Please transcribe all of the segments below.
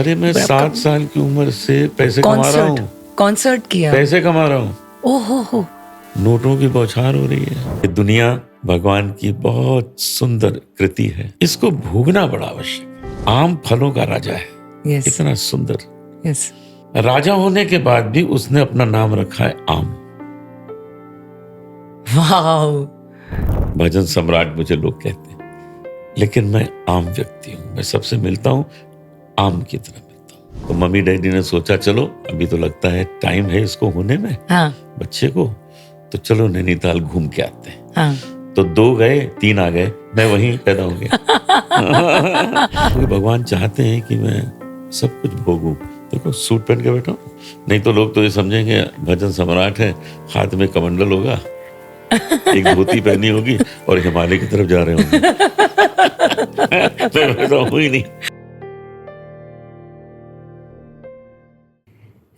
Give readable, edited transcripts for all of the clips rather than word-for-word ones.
अरे मैं 7 साल की उम्र से पैसे कमा रहा हूँ, कॉन्सर्ट किया, पैसे कमा रहा हूँ। ओहो हो, नोटों की बौछार हो रही है। ये दुनिया भगवान की बहुत सुंदर कृति है, इसको भोगना बड़ा आवश्यक है। आम फलों का राजा है, यस इतना सुंदर। यस, राजा होने के बाद भी उसने अपना नाम रखा है आम। वाओ, भजन सम्राट मुझे लोग कहते हैं, लेकिन मैं आम व्यक्ति हूँ। मैं सबसे मिलता हूँ आम की तरह मिलता हूँ। तो मम्मी डैडी ने सोचा चलो अभी तो लगता है टाइम है इसको होने में, हाँ बच्चे को, तो चलो नैनीताल घूम के आते हैं। हाँ, तो 2 गए 3 आ गए, मैं वहीं पैदा हो गया। क्योंकि भगवान चाहते हैं कि मैं सब कुछ भोगूं। देखो सूट पहन के बैठा हूं, नहीं तो लोग तो ये समझेंगे भजन सम्राट है, हाथ में कमंडल होगा, एक धोती पहनी होगी और हिमालय की तरफ जा रहे होंगे। मैं वैसा हूं ही नहीं।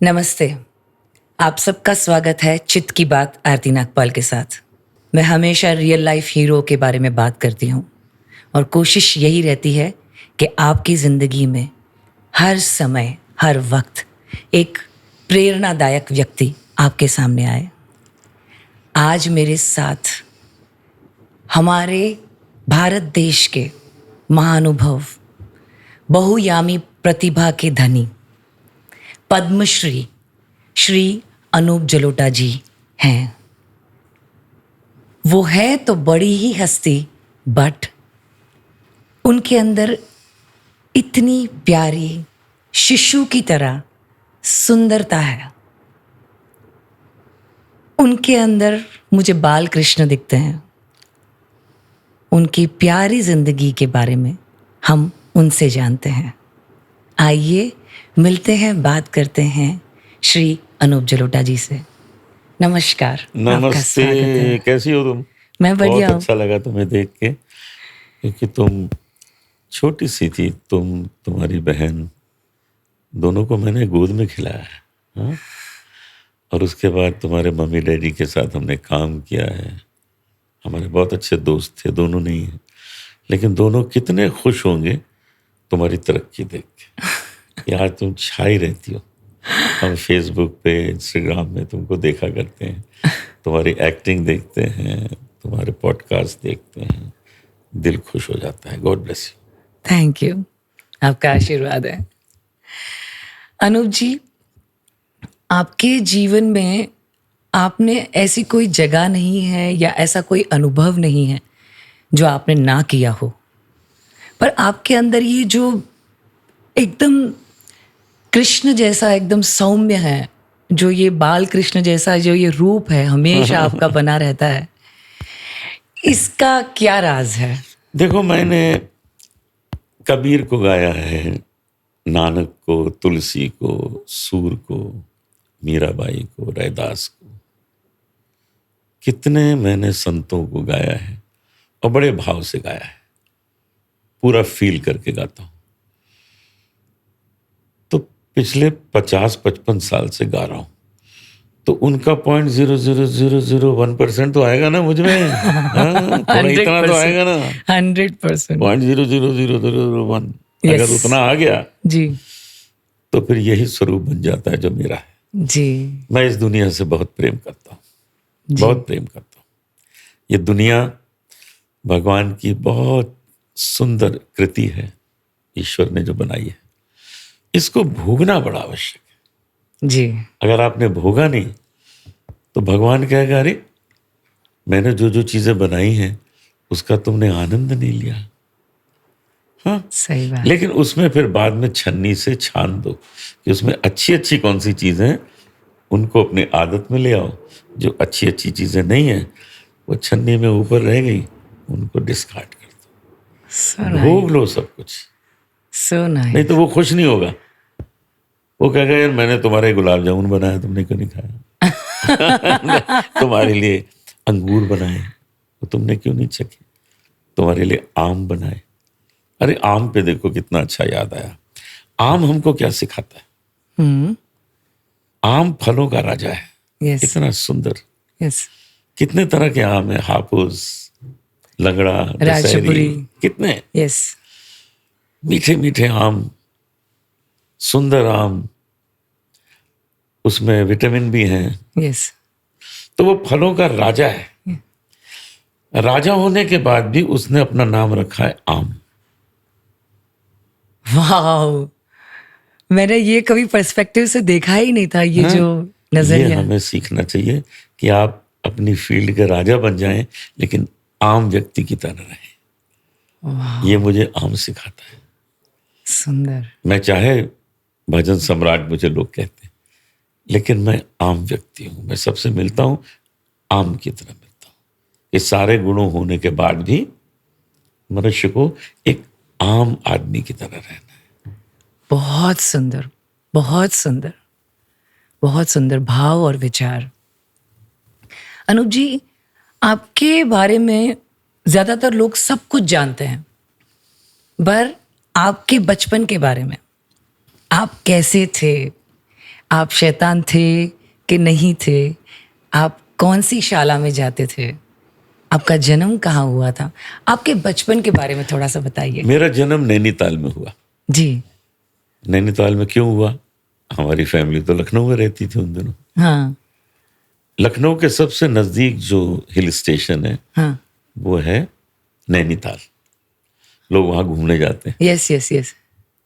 नमस्ते, आप सबका स्वागत है चित्त की बात आरती नागपाल के साथ। मैं हमेशा रियल लाइफ हीरो के बारे में बात करती हूँ और कोशिश यही रहती है कि आपकी ज़िंदगी में हर समय हर वक्त एक प्रेरणादायक व्यक्ति आपके सामने आए। आज मेरे साथ हमारे भारत देश के महानुभव, बहुयामी प्रतिभा के धनी, पद्मश्री श्री अनूप जलोटा जी हैं। वो है तो बड़ी ही हस्ती, बट उनके अंदर इतनी प्यारी शिशु की तरह सुंदरता है। उनके अंदर मुझे बाल कृष्ण दिखते हैं। उनकी प्यारी जिंदगी के बारे में हम उनसे जानते हैं। आइए मिलते हैं, बात करते हैं श्री अनूप जलोटा जी से। नमस्कार। नमस्ते, कैसी हो तुम? मैं बढ़िया बहुत हूँ। अच्छा लगा तुम्हें देख के, क्योंकि तुम छोटी सी थी, तुम्हारी बहन, दोनों को मैंने गोद में खिलाया है। हाँ? और उसके बाद तुम्हारे मम्मी डैडी के साथ हमने काम किया है। हमारे बहुत अच्छे दोस्त थे, दोनों नहीं हैं, लेकिन दोनों कितने खुश होंगे तुम्हारी तरक्की देख के। यार तुम छाई रहती हो। हम फेसबुक पे, इंस्टाग्राम में तुमको देखा करते हैं, तुम्हारी एक्टिंग देखते हैं, तुम्हारे पॉडकास्ट देखते हैं, दिल खुश हो जाता है। God bless you. Thank you, आपका आशीर्वाद है। अनूप जी, आपके जीवन में आपने ऐसी कोई जगह नहीं है या ऐसा कोई अनुभव नहीं है जो आपने ना किया हो, पर आपके अंदर ये जो एकदम कृष्ण जैसा एकदम सौम्य है, जो ये बाल कृष्ण जैसा जो ये रूप है हमेशा आपका बना रहता है, इसका क्या राज है? देखो, मैंने कबीर को गाया है, नानक को, तुलसी को, सूर को, मीराबाई को, रैदास को, कितने मैंने संतों को गाया है और बड़े भाव से गाया है, पूरा फील करके गाता हूं। तो पिछले 50-55 साल से गा रहा हूं, तो उनका 0.00001% तो आएगा ना मुझ में। हाँ, थोड़ा इतना तो आएगा ना। 100% 0.00001 Yes. अगर उतना आ गया जी तो फिर यही स्वरूप बन जाता है जो मेरा है। जी मैं इस दुनिया से बहुत प्रेम करता हूँ, बहुत प्रेम करता हूँ। ये दुनिया भगवान की बहुत सुंदर कृति है, ईश्वर ने जो बनाई है, इसको भोगना बड़ा आवश्यक है। जी, अगर आपने भोगा नहीं तो भगवान कहेगा अरे मैंने जो जो चीजें बनाई हैं उसका तुमने आनंद नहीं लिया। हाँ, सही बात। लेकिन उसमें फिर बाद में छन्नी से छान दो कि उसमें अच्छी अच्छी कौन सी चीजें हैं, उनको अपने आदत में ले आओ। जो अच्छी अच्छी चीजें नहीं है वो छन्नी में ऊपर रह गई, उनको डिस्कार्ड कर दो। भोग लो सब कुछ, सो नाइस। नहीं तो वो खुश नहीं होगा। वो कहेगा यार मैंने तुम्हारे गुलाब जामुन बनाया, तुमने क्यों नहीं खाया? तुम्हारे लिए अंगूर बनाए, वो तुमने क्यों नहीं चखे? तुम्हारे लिए आम बनाए। अरे आम पे देखो कितना अच्छा याद आया। आम हमको क्या सिखाता है? आम फलों का राजा है। यस इतना सुंदर। यस, कितने तरह के आम है, हापुस, लंगड़ा, राजपुरी, कितने यस, मीठे मीठे आम। सुंदर आम, उसमें विटामिन भी हैं, यस, तो वो फलों का राजा है। राजा होने के बाद भी उसने अपना नाम रखा है आम। वाह, मैंने ये कभी पर्सपेक्टिव से देखा ही नहीं था, ये हाँ, जो ये नजरिया। हमें सीखना चाहिए कि आप अपनी फील्ड के राजा बन जाएं, लेकिन आम व्यक्ति की तरह रहें। ये मुझे आम सिखाता है। सुंदर। मैं चाहे भजन सम्राट मुझे लोग कहते हैं, लेकिन मैं आम व्यक्ति हूं। मैं सबसे मिलता हूं आम की तरह मिलता हूं। ये सारे गुणों होने के बाद भी मनुष्य को एक आम आदमी की तरह रहना है। बहुत सुंदर, बहुत सुंदर, बहुत सुंदर भाव और विचार। अनूप जी, आपके बारे में ज्यादातर लोग सब कुछ जानते हैं, पर आपके बचपन के बारे में, आप कैसे थे, आप शैतान थे कि नहीं थे, आप कौन सी शाला में जाते थे, आपका जन्म कहाँ हुआ था, आपके बचपन के बारे में थोड़ा सा बताइए। मेरा जन्म नैनीताल में हुआ। जी। नैनीताल में क्यों हुआ? हमारी फैमिली तो लखनऊ में रहती थी उन दिनों। हाँ लखनऊ के सबसे नजदीक जो हिल स्टेशन है हाँ, वो है नैनीताल। लोग वहां घूमने जाते हैं। Yes yes yes.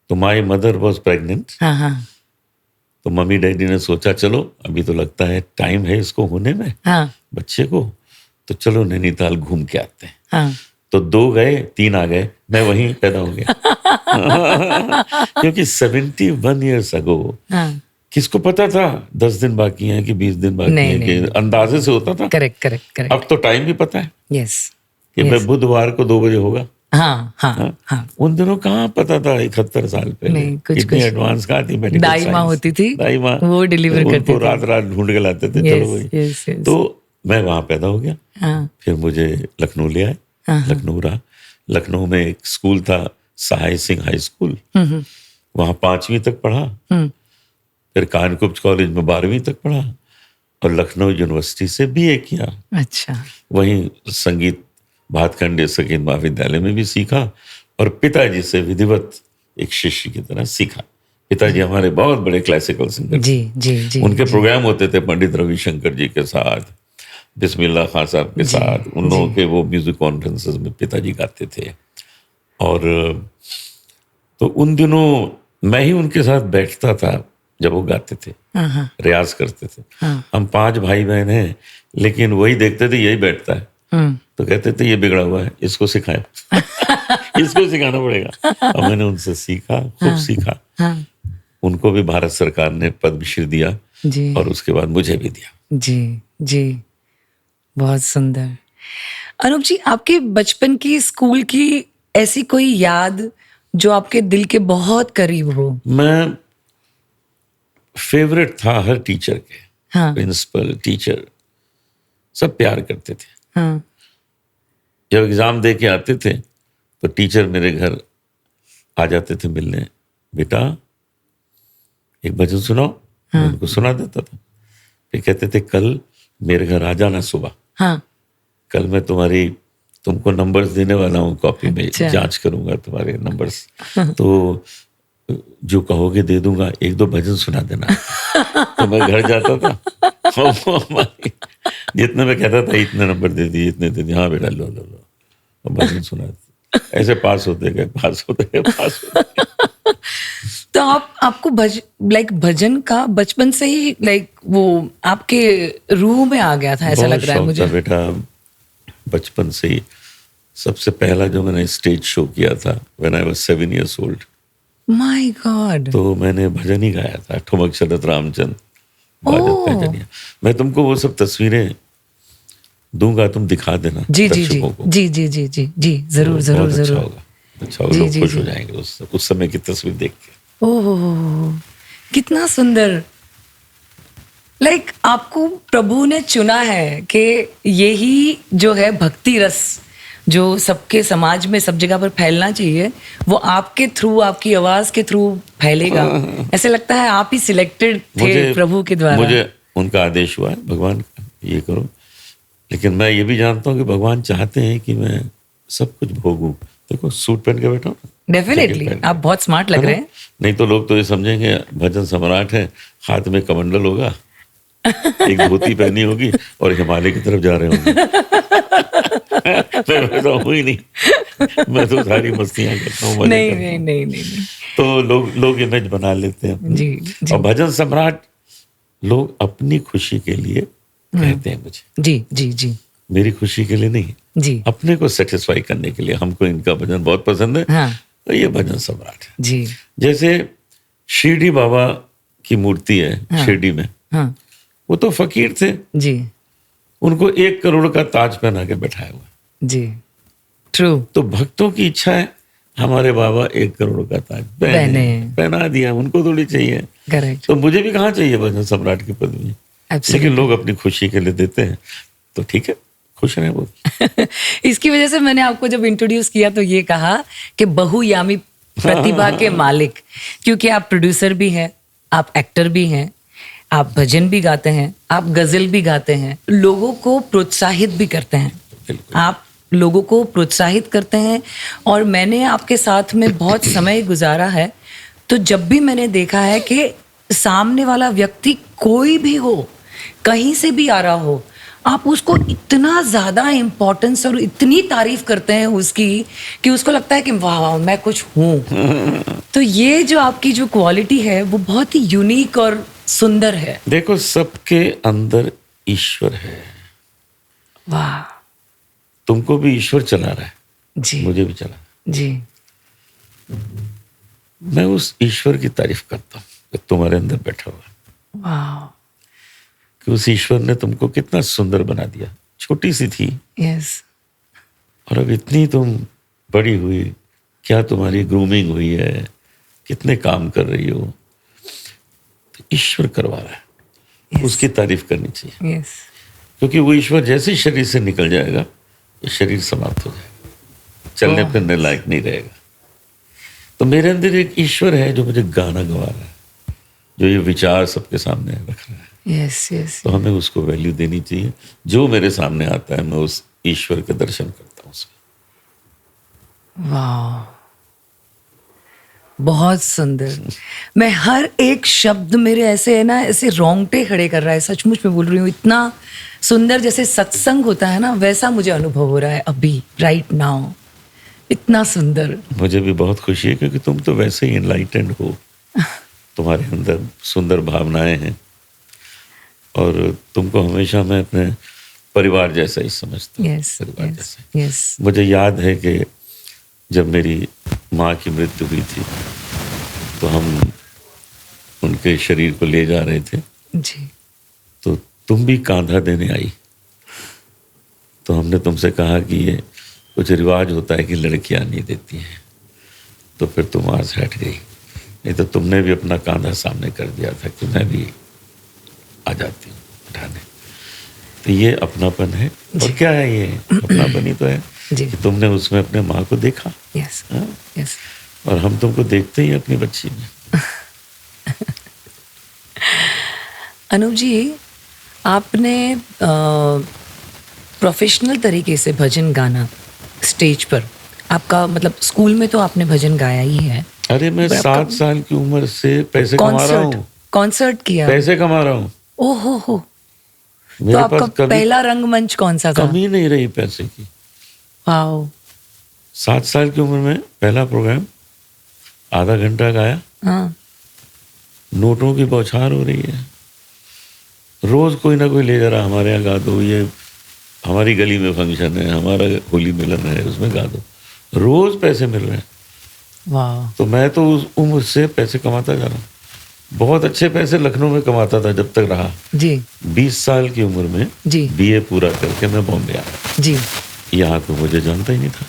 तो माई मदर वॉज प्रेग्नेंट। हाँ हाँ तो मम्मी डैडी ने सोचा चलो अभी तो लगता है टाइम है इसको होने में, हाँ बच्चे को, तो चलो नैनीताल घूम के आते हैं। हाँ। तो 2 गए 3 आ गए, मैं वहीं पैदा हो गया। क्योंकि 71 ईयर्स अगो हाँ, किसको पता था 10 दिन बाकी हैं कि 20 दिन बाकी नहीं, हैं, कि नहीं। अंदाजे से होता था। Correct correct correct. अब तो टाइम भी पता है यस। कि मैं बुधवार को 2 बजे होगा। हाँ हाँ हाँ। उन दिनों कहाँ पता था 71 साल पहले। नहीं, कुछ इतनी कुछ एडवांस कहाँ थी मेडिकल दाई माँ साइंस। होती थी, दाई माँ वो डिलीवर करती उनको थी। रात रात ढूंढ के लाते थे। Yes, चलो भाई। yes, yes. तो मैं वहां पैदा हो गया। हाँ फिर मुझे लखनऊ ले आए। लखनऊ रहा। लखनऊ में एक स्कूल था सहाय सिंह हाई स्कूल, वहां 5वीं तक पढ़ा। फिर कानकुब्ज कॉलेज में 12वीं तक पढ़ा और लखनऊ यूनिवर्सिटी से BA किया। अच्छा। वहीं संगीत भातखंडे संगीत महाविद्यालय में भी सीखा और पिताजी से विधिवत एक शिष्य की तरह सीखा। पिताजी हमारे बहुत बड़े क्लासिकल सिंगर। जी जी जी। उनके प्रोग्राम होते थे पंडित रविशंकर जी के साथ, बिस्मिल्लाह खान साहब के साथ। उन लोगों के वो म्यूजिक कॉन्फ्रेंसेस में पिताजी गाते थे। और तो उन दिनों मैं ही उनके साथ बैठता था जब वो गाते थे, रियाज करते थे। हम 5 भाई बहन हैं, लेकिन वही देखते थे यही बैठता है, तो कहते थे ये बिगड़ा हुआ है, इसको सिखाए। इसको सिखाना पड़ेगा। और मैंने उनसे सीखा, खूब सीखा। उनको भी भारत सरकार ने पद्मश्री दिया जी और उसके बाद मुझे भी दिया। जी जी। बहुत सुंदर। अनूप जी, आपके बचपन की स्कूल की ऐसी कोई याद जो आपके दिल के बहुत करीब हो? मैं फेवरेट था हर टीचर के। हाँ प्रिंसिपल, टीचर सब प्यार करते थे। हाँ जब एग्जाम दे के आते थे तो टीचर मेरे घर आ जाते थे मिलने। बेटा एक भजन सुनाओ। मैं उनको सुना देता था। फिर कहते थे कल मेरे घर आ जाना सुबह, हाँ। कल मैं तुमको नंबर्स देने वाला हूँ कॉपी में। अच्छा। जांच करूंगा तुम्हारे नंबर्स। तो जो कहोगे दे दूंगा, 1-2 भजन सुना देना। तो मैं घर जाता था और वो जितने मैं कहता था इतने नंबर दे दिए, इतने दे दिए। हाँ बेटा लो लो लो, और भजन सुना। ऐसे पास होते गए, पास होते गए, पास होते गए। तो आपको भजन का बचपन से ही वो आपके रूह में आ गया था, ऐसा लग रहा है मुझे। बेटा बचपन से ही। सबसे पहला जो मैंने स्टेज शो किया था when I was 7 years old। My God. तो मैंने भजन ही गाया था, ठुमक शरद रामचंद्र बाजत पैजनिया। मैं तुमको वो सब तस्वीरें दूंगा, तुम दिखा देना जी जी जी दर्शकों को। जी जी जी जी जी, जरूर तो जरूर बहुत अच्छा जरूर। होगा, अच्छा होगा, लोग खुश हो जाएंगे उस समय की तस्वीर देख के। ओह कितना सुंदर। आपको प्रभु ने चुना है कि यही जो है भक्ति रस जो सबके समाज में सब जगह पर फैलना चाहिए, वो आपके थ्रू, आपकी आवाज के थ्रू फैलेगा। ऐसे लगता है आप ही सिलेक्टेड थे प्रभु के द्वारा। मुझे उनका आदेश हुआ है भगवान का, ये करो। लेकिन मैं ये भी जानता हूँ कि भगवान चाहते हैं कि मैं सब कुछ भोगूं। देखो सूट पहन के बैठा हूं, डेफिनेटली पहन के। आप बहुत स्मार्ट लग है रहे ना? हैं। नहीं तो लोग तो ये समझेंगे भजन सम्राट है, हाथ में कमंडल होगा, एक धोती पहनी होगी और हिमालय की तरफ जा रहे होंगे। मैं तो हूँ ही नहीं, मैं तो सारी मस्तियां करता हूँ, मजे नहीं करता नहीं हूँ। नहीं नहीं नहीं। तो लोग इमेज बना लेते हैं अपनी। जी जी और भजन सम्राट लोग अपनी खुशी के लिए कहते हैं मुझे, जी जी जी मेरी खुशी के लिए नहीं, जी अपने को सेटिस्फाई करने के लिए। हमको इनका भजन बहुत पसंद है, हाँ तो ये भजन सम्राट है। जी जैसे शिरडी बाबा की मूर्ति है हाँ। शिरडी में, हाँ वो तो फकीर थे, जी उनको 1 करोड़ का ताज पहना के बैठाया हुआ है। जी ट्रू। तो भक्तों की इच्छा है हमारे बाबा 1 करोड़ का ताज पहने। पहना दिया, उनको थोड़ी चाहिए। करेक्ट तो मुझे भी कहाँ चाहिए भजन सम्राट की पदवी, लेकिन लोग अपनी खुशी के लिए देते हैं, तो ठीक है, खुश रहें वो। इसकी वजह से मैंने आपको जब इंट्रोड्यूस किया तो ये कहा कि बहुयामी प्रतिभा के मालिक, क्योंकि आप प्रोड्यूसर भी हैं, आप एक्टर भी हैं, आप भजन भी गाते हैं, आप गजल भी गाते हैं, लोगों को प्रोत्साहित भी करते हैं। बिल्कुल। आप लोगों को प्रोत्साहित करते हैं। और मैंने आपके साथ में बहुत समय गुजारा है, तो जब भी मैंने देखा है कि सामने वाला व्यक्ति कोई भी हो, कहीं से भी आ रहा हो, आप उसको इतना ज़्यादा इम्पोर्टेंस और इतनी तारीफ करते हैं उसकी कि उसको लगता है कि वाह वाह मैं कुछ हूँ। तो ये जो आपकी जो क्वालिटी है वो बहुत ही यूनिक और सुंदर है। देखो, सबके अंदर ईश्वर है, वाह तुमको भी ईश्वर चला रहा है, जी मुझे भी चला। जी मैं उस ईश्वर की तारीफ करता हूँ जो तुम्हारे अंदर बैठा हुआ है, वाह कि उस ईश्वर ने तुमको कितना सुंदर बना दिया। छोटी सी थी यस और अब इतनी तुम बड़ी हुई, क्या तुम्हारी ग्रूमिंग हुई है, कितने काम कर रही हो, तो ईश्वर करवा रहा है, उसकी तारीफ करनी चाहिए। यस क्योंकि वो ईश्वर जैसे ही शरीर से निकल जाएगा, ये शरीर समाप्त हो जाएगा, चलने फिरने लायक नहीं रहेगा। तो मेरे अंदर एक ईश्वर है जो मुझे गाना गवा रहा है, जो ये विचार सबके सामने रख रहा है। यस यस तो हमें उसको वैल्यू देनी चाहिए। जो मेरे सामने आता है मैं उस ईश्वर के दर्शन करता हूँ उसके। वाह बहुत सुंदर। मैं हर एक शब्द मेरे ऐसे है ना, ऐसे रोंगटे खड़े कर रहा है, सचमुच में बोल रही हूँ। इतना सुंदर जैसे सत्संग होता है ना, वैसा मुझे अनुभव हो रहा है अभी राइट नाउ। इतना सुंदर। मुझे भी बहुत खुशी है क्योंकि तुम तो वैसे ही एनलाइटेंड हो, तुम्हारे अंदर सुंदर भावनाएं हैं और तुमको हमेशा मैं अपने परिवार जैसा ही समझता हूँ। यस परिवार यस जैसा। यस मुझे याद है कि जब मेरी माँ की मृत्यु हुई थी तो हम उनके शरीर को ले जा रहे थे, जी तो तुम भी कांधा देने आई। तो हमने तुमसे कहा कि ये कुछ रिवाज होता है कि लड़कियां नहीं देती हैं, तो फिर तुम वहाँ से हट गई, नहीं तो तुमने भी अपना कांधा सामने कर दिया था कि मैं भी आ जाती हूँ उठाने। तो ये अपनापन है। और क्या है ये अपनापन ही तो है जी कि तुमने उसमें अपने माँ को देखा। यस हाँ? यस और हम तुमको देखते ही अपनी बच्ची में। अनूप जी, आपने प्रोफेशनल तरीके से भजन गाना स्टेज पर, आपका मतलब स्कूल में तो आपने भजन गाया ही है। अरे मैं 7 साल की उम्र से पैसे कमा रहा हूँ, कॉन्सर्ट किया। पैसे कमा रहा हूँ। ओहो हो। तो मेरे आपका पास कभी पहला रंगमंच कौन सा था? कमी नहीं रही पैसे की। वाओ 7 साल की उम्र में पहला प्रोग्राम आधा घंटा गाया। हाँ नोटों की बौछार हो रही है, रोज कोई ना कोई ले जा रहा, हमारे यहाँ गा दो, ये हमारी गली में फंक्शन है, हमारा होली मिलन है, उसमें गा दो। रोज पैसे मिल रहे हैं। वाह तो मैं तो उस उम्र से पैसे कमाता जा रहा हूँ। बहुत अच्छे पैसे लखनऊ में कमाता था जब तक रहा। जी 20 साल की उम्र में जी बीए पूरा करके मैं बॉम्बे आया। जी यहाँ तो मुझे जानता ही नहीं था।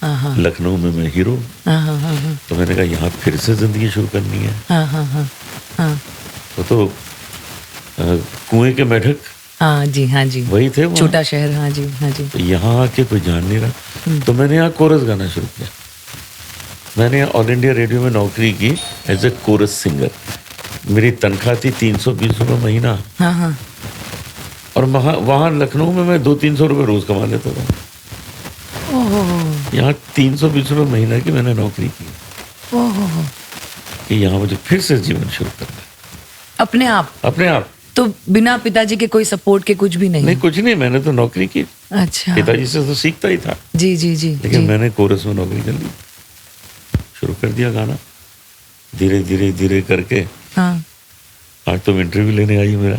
हाँ हाँ लखनऊ में मैं हीरो। हाँ हाँ हाँ हाँ तो मैंने कहा यहाँ फिर से जिंदगी शुरू करनी है। हाँ हाँ हाँ हाँ वो तो कुएं के मेढक हाँ जी हाँ जी वही थे वहाँ। छोटा शहर। हाँ जी हाँ जी तो यहाँ आके कोई जान नहीं रहा, तो मैंने यहाँ कोरस गाना शुरू किया। मैंने यहाँ ऑल इंडिया रेडियो में नौकरी की एज ए कोरस सिंगर। मेरी तनख्वाह थी 320 रुपये महीना, हाँ हाँ और वहाँ लखनऊ में मैं 200-300 रुपये रोज कमा लेता था। ओहो यहाँ 320 रुपये महीना की मैंने नौकरी की ओहो, कि यहाँ मुझे फिर से जीवन शुरू करना है अपने आप? अपने आप। तो बिना पिताजी के कोई सपोर्ट के कुछ भी नहीं? नहीं, कुछ नहीं, मैंने तो नौकरी की। अच्छा। पिताजी से तो सीखता ही था। जी जी जी लेकिन जी। मैंने कोरस में नौकरी कर ली, शुरू कर दिया गाना, धीरे धीरे धीरे करके। हाँ। आज तुम इंटरव्यू लेने आई हो मेरा।